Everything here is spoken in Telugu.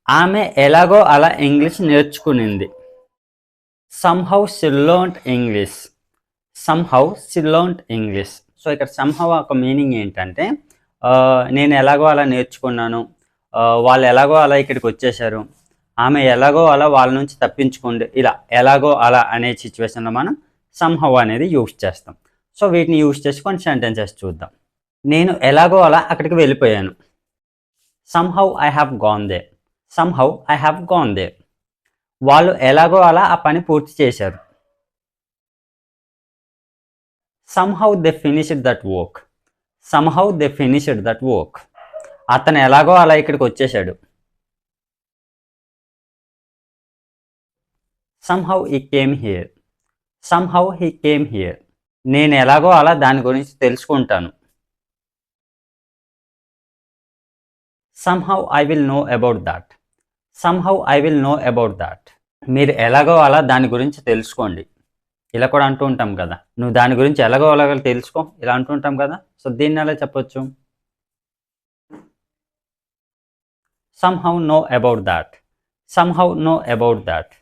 ఆమె ఎలాగో అలా ఇంగ్లీష్ నేర్చుకునింది. Somehow she learned English. Somehow she learned English. So, ఇక్కడ సమ్‌హౌ ఒక మీనింగ్ ఏంటంటే నేను ఎలాగో అలా నేర్చుకున్నాను. వాళ్ళు ఎలాగో అలా ఇక్కడికొచ్చేశారు. ఆమె ఎలాగో అలా వాళ్ళ నుంచి తప్పించుకుంది. ఇలా ఎలాగో అలా అనే సిట్యుయేషన్‌లో మనం సమ్‌హౌ అనేది యూజ్ చేస్తాం. సో, వీటిని యూజ్ చేసి కొన్ని సెంటెన్సెస్ చూద్దాం. నేను ఎలాగో అలా అక్కడికి వెళ్ళిపోయాను. Somehow I have gone there. Somehow I have gone there. వాళ్ళు ఎలాగో అలా ఆ పని పూర్తి చేశారు. Somehow they finished that work. Somehow they finished that work. అతను ఎలాగో అలా ఇక్కడికొచ్చేశాడు. Somehow he came here. Somehow he came here. నేను ఎలాగో అలా దాని గురించి తెలుసుకుంటాను. Somehow I will know about that. Somehow I will know about that. మీరు ఎలాగో అలా దాని గురించి తెలుసుకోండి. ఇలా కూడా అంటూ ఉంటాం కదా! నువ్వు దాని గురించి ఎలాగో అలాగ తెలుసుకో ఇలా అంటూ ఉంటాం కదా! సో, దీన్నెలా చెప్పొచ్చు? Somehow no about that. Somehow no about that.